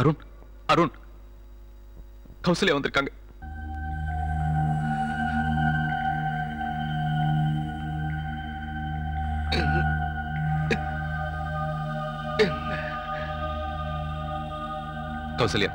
அருண் அருண் கௌசல்யா வந்திருக்காங்க. Kausalya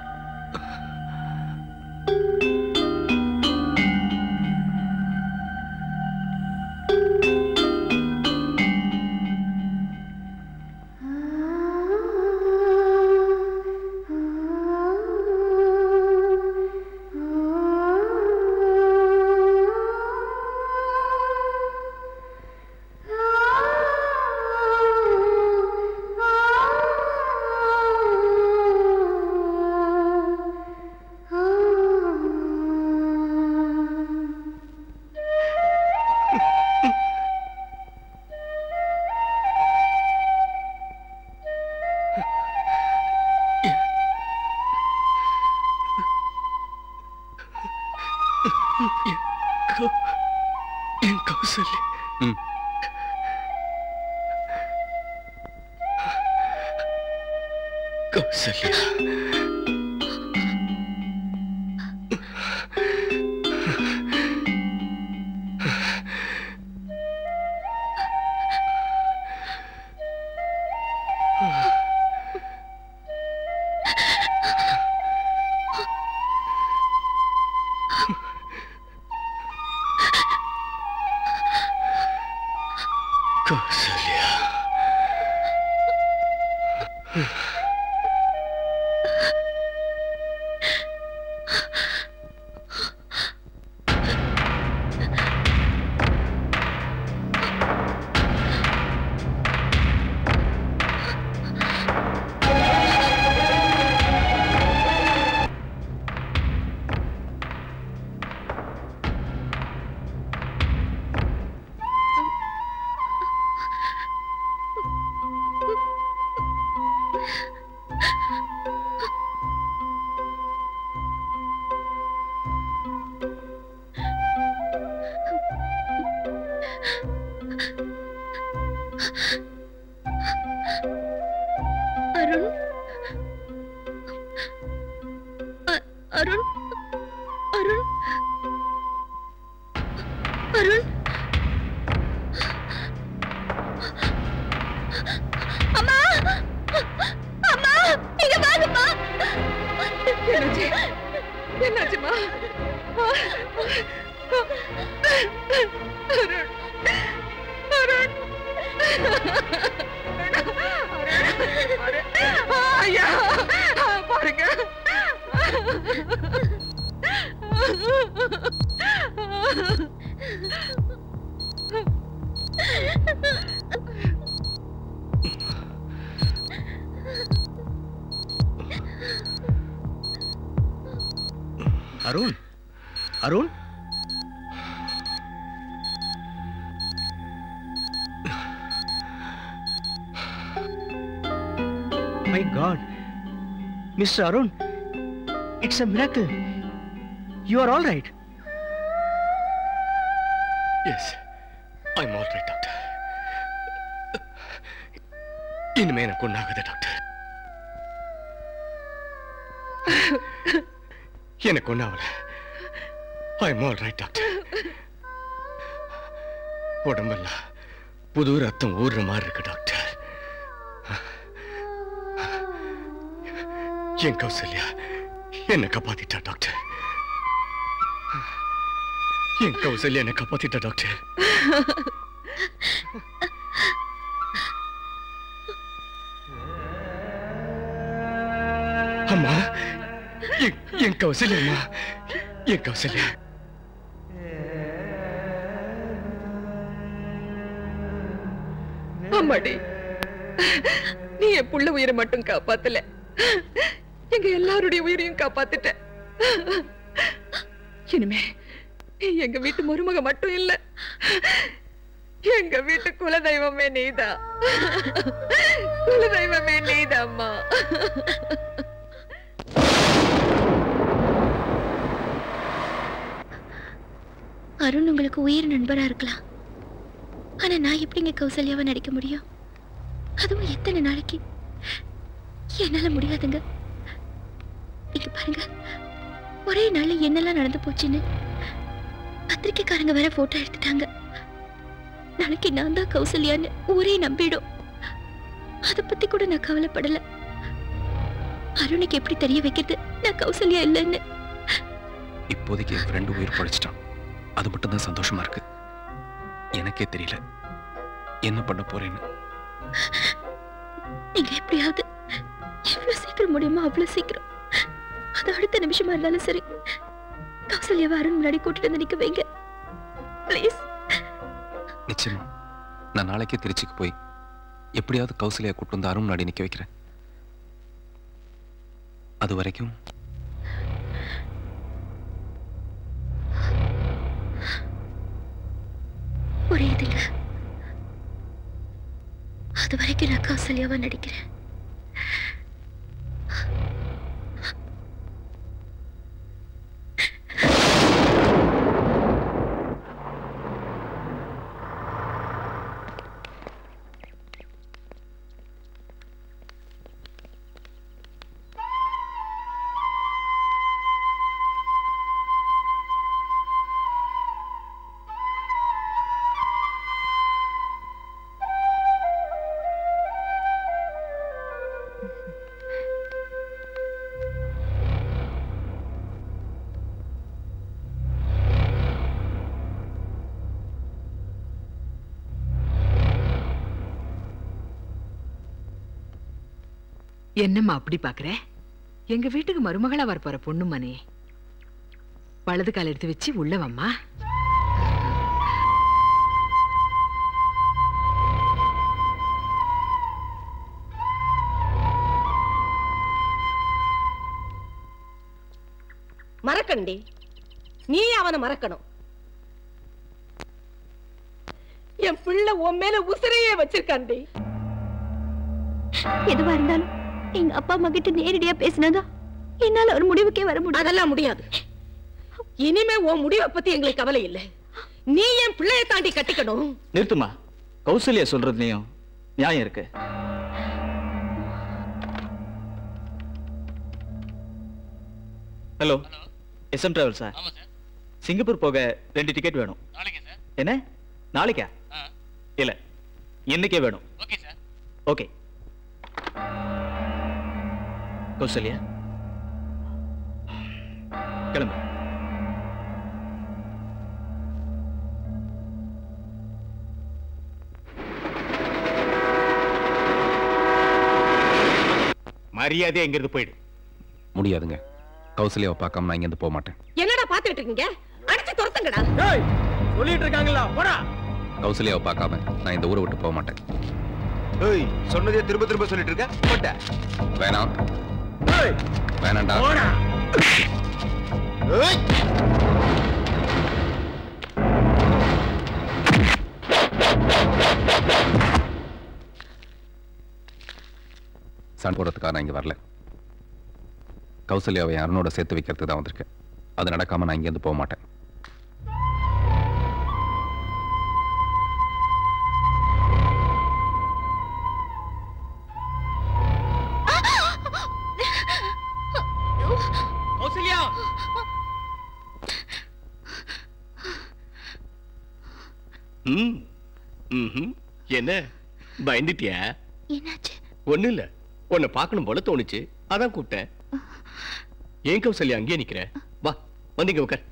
Arun Arun My God, Mr. Arun, it's a miracle. You are all right. Yes, I'm all right, doctor. இனிமே எனக்கு ஒண்ணாகுது doctor. எனக்கு ஒண்ணாவல. I'm all right, doctor. உடம்பெல்லாம் புது ரத்தம் ஊறுற மாதிரி இருக்கு டாக்டர். என் கௌசல்யா என்ன காப்பாத்திட்டா டாக்டர். என் கௌசல்யா என்ன காப்பாத்திட்டா டாக்டர். அம்மா, என் கௌசல்யா அம்மா, என் கௌசல்யா. அம்மாடி, நீ என் புள்ள உயிரை மட்டும் காப்பாத்தல, எங்க எல்லாருடைய உயிரையும் காப்பாத்திட்ட. இனிமே எங்க வீட்டு மருமக மட்டும் இல்ல, எங்க வீட்டு குலதெய்வமே நீதான். குலதெய்வமே நீதான் அம்மா. அருண் உங்களுக்கு உயிர் நண்பரா இருக்கலாம், ஆனா நான் எப்படிங்க கௌசல்யாவை நடிக்க முடியும்? அதுவும் எத்தனை நாளைக்கு? என்னால முடியாதுங்க. இங்க பாருங்க, ஒரே நாள்ல என்னெல்லாம் நடந்து போச்சுன்னு பத்திரிக்கைக்காரங்க வேற போட்டோ எடுத்துட்டாங்க. நாளைக்கு நான் தான் கௌசல்யான்னு ஊரே நம்பிடும். அதை பத்தி கூட நான் கவலைப்படல. அருணுக்கு எப்படி தெரிய வைக்கிறது நான் கௌசல்யா இல்லைன்னு? இப்போதைக்கு என் ஃப்ரெண்டு உயிர் பழிச்சிட்டான், அது மட்டும் தான் சந்தோஷமா இருக்கு. எனக்கே தெரியல என்ன பண்ண போறேன்னு. நீங்க எப்படியாவது எவ்வளவு சீக்கிரம் முடியுமோ அவ்வளவு சீக்கிரம், அது அடுத்த நிமிஷமா இருந்தாலும் சரி, கௌசல்யாவை அருண் முன்னாடி கூட்டிட்டு வந்து நிக்க வைங்க ப்ளீஸ். நிச்சயமா நான் நாளைக்கே திருச்சிக்கு போய் எப்படியாவது கௌசல்யா கூட்டு வந்து அருண் முன்னாடி நிக்க வைக்கிறேன். அது வரைக்கும் புரியுதுங்க. அது வரைக்கும் நான் கௌசல்யாவா நடிக்கிறேன். என்னம்மா அப்படி பாக்குற? எங்க வீட்டுக்கு மருமகளா வரப்போற பொண்ணு மனே. வலது கால் எடுத்து வச்சு உள்ள வாம்மா. மறக்கண்டி, நீ அவனை மறக்கணும். என் பிள்ளை உன் மேல உசிரையே வச்சிருக்காண்டி. எதுவா இருந்தாலும் எங்க அப்பா அம்மா கிட்ட நேரடியா பேசினதா என்னால ஒரு முடிவுக்கே வர முடியும். அதெல்லாம் முடியாது. இனிமே உன் முடிவை பத்தி எங்களுக்கு கவலை இல்லை. நீ என் பிள்ளையை தாண்டி கட்டிக்கணும். நிறுத்துமா, கௌசல்யா சொல்றதுலயும் நியாயம் இருக்கு. Hello, SM travel sir. Singapore போக 2 டிக்கெட் வேணும். என்ன நாளைக்கா? இல்ல இன்னைக்கே வேணும். ஓகே கௌசல்யா கிளம்பு. மரியாதை எங்கிருந்து போயிடு. முடியாதுங்க, கௌசல்யாவை பார்க்காம நான் இங்கிருந்து போக மாட்டேன். என்னடா பாத்துட்டு இருக்கீங்க? அடிச்சு துரத்துங்கடா. சொல்லிட்டு இருக்காங்களா? போடா. கௌசல்யாவை பார்க்காம நான் இந்த ஊரை விட்டு போக மாட்டேன். ஏய், சொன்னதே திரும்ப திரும்ப சொல்லிட்டு இருக்க. போடா. வேணாம். ஏய், வேணாம்டா. போடா. ஏய். சண்டை போடுறதுக்காக நான் இங்க வரல. கௌசல்யாவை அருணோட சேர்த்து வைக்கிறதுக்கு தான் வந்திருக்கேன். அது நடக்காம நான் இங்கேருந்து போக மாட்டேன். கௌசல்யா, என்ன பயந்துட்டியா? என்னாச்சு? ஒண்ணு இல்ல, உன்னை பார்க்கணும் போல தோணுச்சு, அதான் கூப்பிட்டேன். ஏன் கௌசல்யா அங்கேயே நிக்கிற? வா, வந்தீங்க உட்கார்.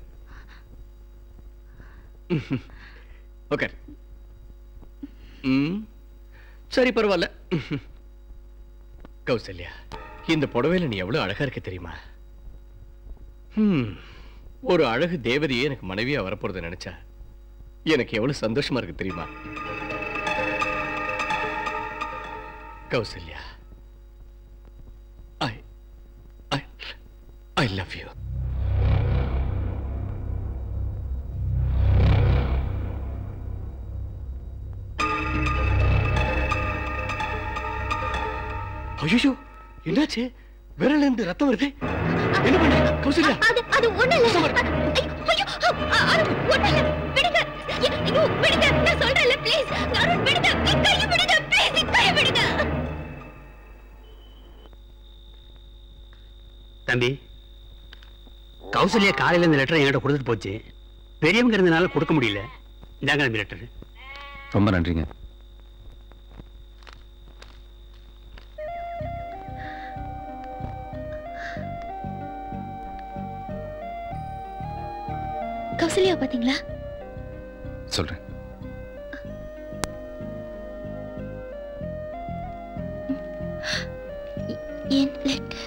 உட்கார். சரி, பரவாயில்ல. கௌசல்யா, இந்த புடவையில நீ எவ்வளவு அழகா இருக்க தெரியுமா? ஒரு அழகு தேவதையே எனக்கு மனைவியா வரப்போறத நினைச்சா எனக்கு எவ்வளவு சந்தோஷமா இருக்கு தெரியுமா? Kausalya, I love you. ஐயோ, என்னாச்சு? விரல்ல இருந்து ரத்தம் வருது. என்ன பண்ற கௌசல்யா? அது ஒண்ணு இல்ல. ஐயோ, அது ஒண்ணு இல்ல. விடுங்க. ஐயோ, விடுங்க. நான் சொல்றேன்ல, ப்ளீஸ். அருண், விடுங்க. கையை விடுங்க. ப்ளீஸ், கையை விடுங்க. தம்பி, கௌசல்யா காலையில இந்த லெட்டரை என்கிட்ட கொடுத்துட்டு போச்சு. பெரியவங்க இருந்தனால கொடுக்க முடியல. இந்தாங்க இந்த லெட்டர். ரொம்ப நன்றிங்க. கௌசல்யா பாத்தீங்களா? சொல்றேன். என் லெட்டர்.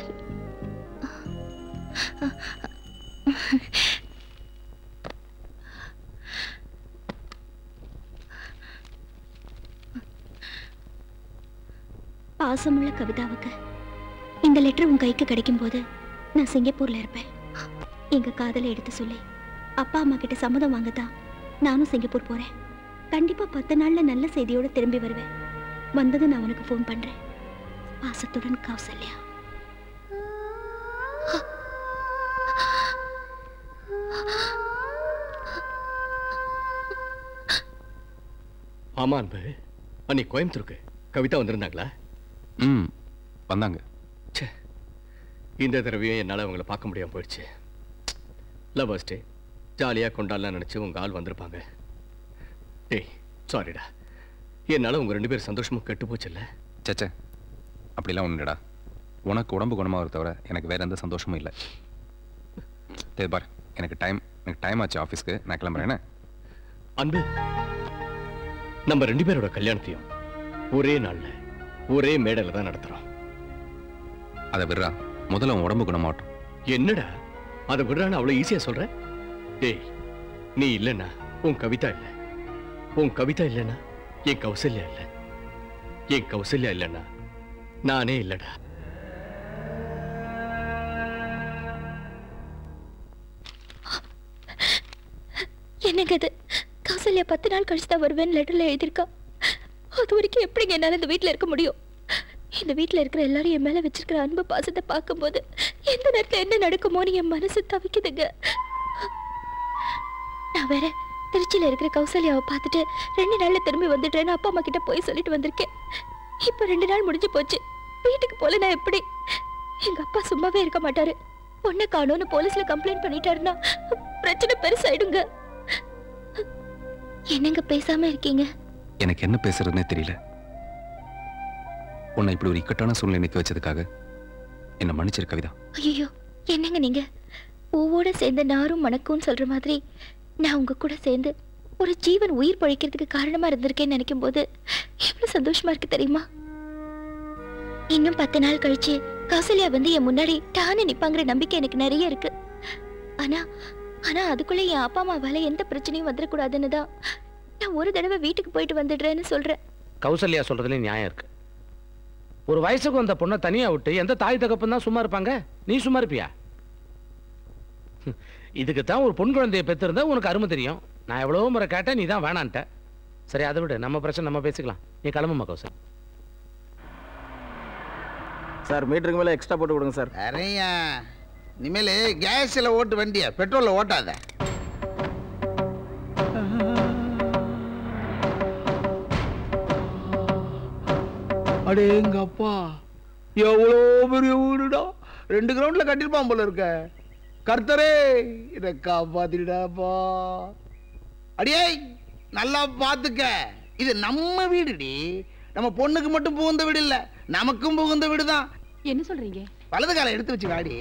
பாசமுள்ள கவிதாவுக்கு இந்த லெட்டர் உன் கைக்கு கிடைக்கும் போது நான் சிங்கப்பூர்ல இருப்பேன். எங்க காதலை எடுத்து சொல்லி அப்பா அம்மா கிட்ட சம்மதம் வாங்கத்தான் நானும் சிங்கப்பூர் போறேன். கண்டிப்பா 10 நாள்ல நல்ல செய்தியோட திரும்பி வருவேன். வந்தது நான் உனக்கு ஃபோன் பண்றேன். பாசத்துடன் கௌசல்யா. ஆமா அன்பு, அன்னைக்கு கோயம்புத்தூருக்கு கவிதா வந்திருந்தாங்களா? வந்தாங்க. இந்த தடவையும் என்னால் அவங்கள பார்க்க முடியாமல் போயிடுச்சு. லவர்ஸ் டே ஜாலியாக கொண்டாடலாம் நினச்சி உங்கள் ஆள் வந்திருப்பாங்க. டேய் சாரிடா, என்னால் உங்கள் 2 பேர் சந்தோஷமும் கெட்டு போச்சுல்ல? சச்சே, அப்படிலாம் ஒன்றுடா. உனக்கு உடம்பு குணமாக தவிர எனக்கு வேற எந்த சந்தோஷமும் இல்லை. பார், எனக்கு டைம் ஆச்சு ஆஃபீஸ்க்கு. நான் கிளம்புறேன். அன்பு, நம்ம 2 பேரோட கல்யாணத்தையும் ஒரே நாள்ல ஒரே மேடையில தான் நடத்துறோம். அதை விடுறா, முதல்ல உன் உடம்பு குணமாகட்டும். என்னடா அதை விடுறான்னு அவ்வளவு ஈஸியா சொல்ற? டேய், நீ இல்லைன்னா உன் கவிதா இல்லை, உன் கவிதா இல்லைன்னா என் கௌசல்யா இல்லை, என் கௌசல்யா இல்லைன்னா நானே இல்லடா. என்னங்க அது? கௌசல்யா 10 நாள் கழிச்சு தான் வருவேன்னு லெட்டர்ல எழுதியிருக்கா. அது வரைக்கும் எப்படிங்க என்னால இந்த வீட்டுல இருக்க முடியும்? இந்த வீட்டுல இருக்கிற எல்லாரும் என் மேல வச்சிருக்கிற அன்பு பாசத்தை பார்க்கும்போது எந்த நேரத்துல என்ன நடக்குமோன்னு என் மனசு தவிக்குதுங்க. நான் வேற திருச்சியில இருக்கிற கௌசல்யாவை பார்த்துட்டு 2 நாள்ல திரும்பி வந்துட்டேன்னு அப்பா அம்மா கிட்ட போய் சொல்லிட்டு வந்திருக்கேன். இப்ப 2 நாள் முடிஞ்சு போச்சு. வீட்டுக்கு போல நான் எப்படி? எங்க அப்பா சும்மாவே இருக்க மாட்டாரு. பொண்ணை காணோன்னு போலீஸ்ல கம்ப்ளைண்ட் பண்ணிட்டாருன்னா பிரச்சனை பெருசாயிடுங்க. என்னங்க பேசாம இருக்கீங்க? எனக்கு என்ன பேசுறதுன்னே தெரியல. உன்னை இப்படி ஒரு இக்கட்டான சூழ்நிலை நிக்க வச்சதுக்காக என்ன மன்னிச்சிரு கவிதா. ஐயோ, என்னங்க நீங்க? பூவோட சேர்ந்த நாரும் மணக்கும்னு சொல்ற மாதிரி நான் உங்க கூட சேர்ந்து ஒரு ஜீவன் உயிர் பழிக்கிறதுக்கு காரணமா இருந்திருக்கேன்னு நினைக்கும் போது எவ்வளவு சந்தோஷமா இருக்கு தெரியுமா? இன்னும் 10 நாள் கழிச்சு கௌசல்யா வந்து என் முன்னாடி டான்னு நிப்பாங்கிற நம்பிக்கை எனக்கு நிறைய இருக்கு. ஆனா அதுக்குள்ள என் அப்பா அம்மாவால எந்த பிரச்சனையும் வந்துடக்கூடாதுன்னு தான் நான் ஒரு தடவை வீட்டுக்கு போயிட்டு வந்துடுறேன்னு சொல்றேன். கௌசல்யா சொல்றதுல நியாயம் இருக்கு. ஒரு வயசுக்கு வந்த பொண்ணை தனியா விட்டு எந்த தாய் தகப்பன் தான் சும்மா இருப்பாங்க? நீ சும்மா இருப்பியா? இதுக்கு தான் ஒரு பொன் குழந்தையை பெற்றிருந்தா உனக்கு அருமை தெரியும். நான் எவ்வளவோ முறை கேட்டேன், நீ தான் வேணான்ட்ட. சரி, அதை விட நம்ம பிரச்சனை நம்ம பேசிக்கலாம். நீ கிளம்புமா கௌசல். சார், மீட்டருக்கு மேல எக்ஸ்ட்ரா போட்டு கொடுங்க சார். அரையா, இனிமேல் கேஸ்ல ஓட்டு வண்டிய பெட்ரோல்ல ஓட்டாத. அடே எங்க அப்பா, எவ்வளோ பெரிய வீடுடா! 2 கிரவுண்ட்ல கட்டிருப்பான் போல இருக்க. கர்த்தரே, இதை காப்பாத்திடாப்பா. அடியே, நல்லா பாத்துக்க. இது நம்ம வீடுடி. நம்ம பொண்ணுக்கு மட்டும் புகுந்த வீடு இல்ல, நமக்கும் புகுந்த வீடுதான். என்ன சொல்றீங்க? வலது காலை எடுத்து வச்சு வாடி.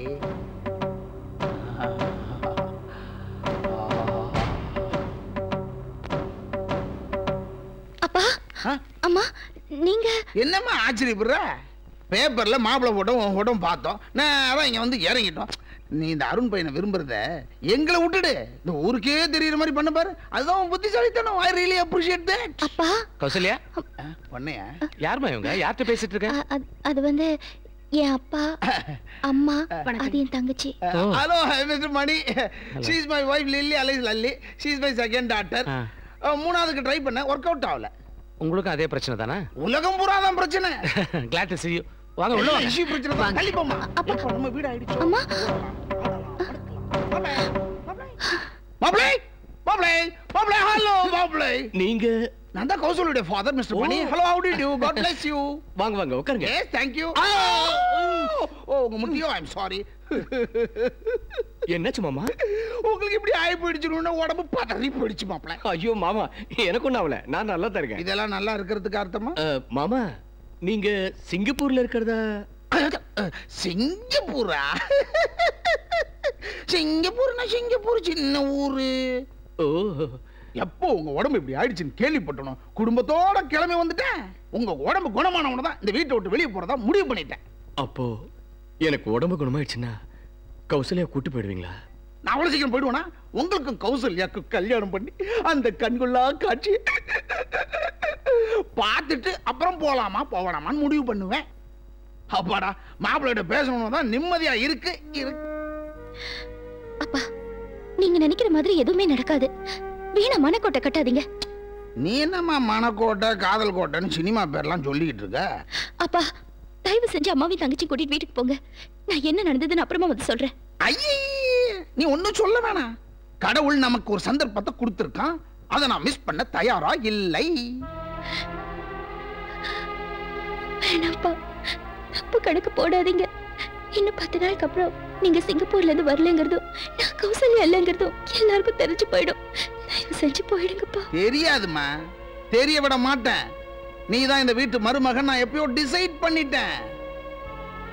அப்பா, அம்மா, நீங்க என்னம்மா ஆச்சரியப்படுற? பேப்பர்ல மாப்பிள்ளை போட்டோ பார்த்தோம், நேரம் இங்க வந்து இறங்கிட்டோம். நீ இந்த அருண் பையனை விரும்புறத எங்களை விட்டுடு, இந்த ஊருக்கே தெரியற மாதிரி பண்ண பாரு. அதுதான் புத்திசாலித்தனம். I really appreciate that. அப்பா, கௌசல்யா பொண்ணையா? யாருமா இவங்க? யார்கிட்ட பேசிட்டு இருக்க? அது வந்து என் அப்பா, அம்மா, அது என் தங்கச்சி. Hello mister Mani. She is my wife Lily alias Lally. She is my second daughter. மூணாவதுக்கு ட்ரை பண்ண, ஒர்க் அவுட் ஆகல. உங்களுக்கு அதே பிரச்சனை தானே? உலகம் பூராதான் பிரச்சனை. Glad to see you. வாங்க உள்ள வாங்க. இஷ்யூ பிரச்சனை தான். தள்ளி போமா. அப்பா நம்ம வீடு ஆயிடுச்சு. அம்மா, மாப்ளே, ஹலோ மாப்ளே. நீங்க? நான் தான் கௌசல்யோட father mister Mani. Hello, how did you? God bless you. வாங்க வாங்க உட்காருங்க. Yes, thank you. ஓ உங்க முட்டியோ ஐம் சாரி. என்னாச்சு மாமா? உங்களுக்கு இப்படி ஆயி போயிடுச்சுன்னு உடம்பு பதறி போயிடுச்சு மாப்ள. ஐயோ மாமா, எனக்கு ஒன்றும் ஆகல, நான் நல்லா தான் இருக்கேன். இதெல்லாம் நல்லா இருக்கிறதுக்கு அர்த்தமா? மாமா, நீங்க சிங்கப்பூர்ல இருக்கிறதா? சிங்கப்பூரா? சிங்கப்பூர்னா சிங்கப்பூர் சின்ன ஊரு. ஓ, எப்போ உங்க உடம்பு இப்படி ஆயிடுச்சுன்னு கேள்விப்பட்டணும் குடும்பத்தோட கிளம்பி வந்துட்டேன். உங்க உடம்பு குணமானவன தான் இந்த வீட்டை விட்டு வெளியே போறதா முடிவு பண்ணிட்டேன். அப்போ எனக்கு உடம்பு குணமாயிடுச்சுன்னா கௌசல்யா கூட்டு போயிடுவீங்களா? நான் அவ்வளவு சீக்கிரம் போயிடுவேனா? உங்களுக்கும் கௌசல்யாக்கு கல்யாணம் பண்ணி அந்த கண்கொள்ளா காட்சி பார்த்துட்டு அப்புறம் போலாமா போகலாமான்னு முடிவு பண்ணுவேன். அப்பாடா, மாப்பிள்ளையோட பேசணும்னு தான் நிம்மதியா இருக்கு. அப்பா, நீங்க நினைக்கிற மாதிரி எதுவுமே நடக்காது. வீணா மனக்கோட்டை கட்டாதீங்க. நீ என்னம்மா மனக்கோட்டை காதல் கோட்டைன்னு சினிமா பேர்லாம் சொல்லிக்கிட்டு இருக்க? அப்பா, தயவு செஞ்சு அம்மாவையும் தங்கச்சி கூட்டிட்டு வீட்டுக்கு போங்க. நான் என்ன நடந்ததுன்னு அப்புறமா வந்து சொல்றேன். ஐயே, நீ ஒன்னும் சொல்ல வேணாம். கடவுள் நமக்கு ஒரு சந்தர்ப்பத்தை கொடுத்திருக்கான். அதை நான் மிஸ் பண்ண தயாரா இல்லை. வேணாப்பா, தப்பு கணக்கு போடாதீங்க. இன்னும் 10 நாளுக்கு அப்புறம் நீங்க சிங்கப்பூர்ல இருந்து வரலங்கிறதும் நான் கௌசல்யா இல்லைங்கிறதும் எல்லாருக்கும் தெரிஞ்சு போயிடும். தயவு செஞ்சு போயிடுங்கப்பா. தெரியாதுமா, தெரிய விட மாட்டேன். நீ தான் இந்த வீட்டு மருமகன் நான் எப்பயோ டிசைட் பண்ணிட்டேன்.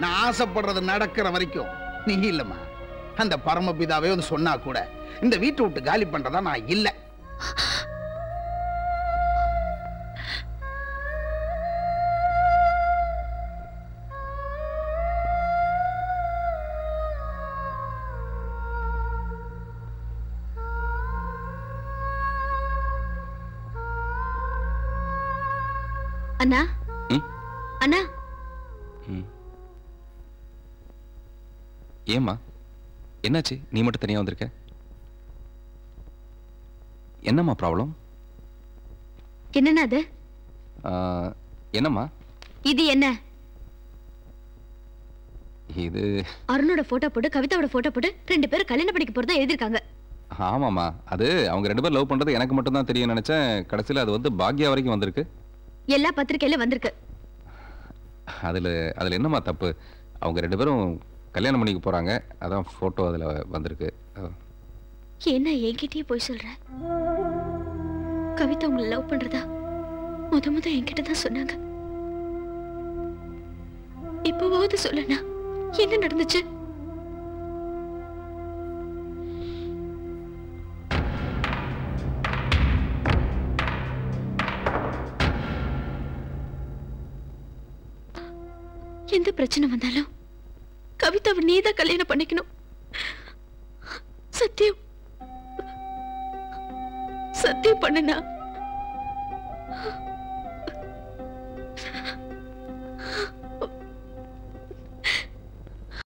நான் ஆசைப்படுறது நடக்கிற வரைக்கும் நீ இல்லம்மா. அந்த பரமபிதாவே வந்து சொன்னா கூட இந்த வீட்டை விட்டு காலி பண்றதா நான் இல்லை. அண்ணா, அண்ணா. ஏம்மா, என்னாச்சு? நீ மட்டும் தனியா வந்திருக்க? என்னம்மா ப்ராப்ளம்? என்னன்னா அது? என்னம்மா இது? என்ன இது? அருணோட போட்டோ போட்டு கவிதாவோட போட்டோ போட்டு 2 பேரும் கல்யாணம் பண்ணிக்க போறதா எழுதிருக்காங்க. ஆமாம்மா, அது அவங்க 2 பேரும் லவ் பண்றது எனக்கு மட்டும் தான் தெரியும் நினைச்சேன். கடைசியில் அது வந்து பாக்யா வரைக்கும் வந்திருக்கு. எல்லா பத்திரிக்கையில வந்திருக்கு. அதுல என்னம்மா தப்பு? அவங்க 2 பேரும் கல்யாணம் பண்ணிக்க போறாங்க, அதான் போட்டோ அதுல வந்திருக்கு. என்ன என்கிட்டயே போய் சொல்ற? கவிதா உங்களை லவ் பண்றதா முத என்கிட்ட தான் சொன்னாங்க. இப்போவாவது சொல்லனா என்ன நடந்துச்சு? எந்த பிரச்சனை வந்தாலும் கவிதாவை நீதான் கல்யாணம் பண்ணிக்கணும். சத்தியம் சத்தியம் பண்ணுனா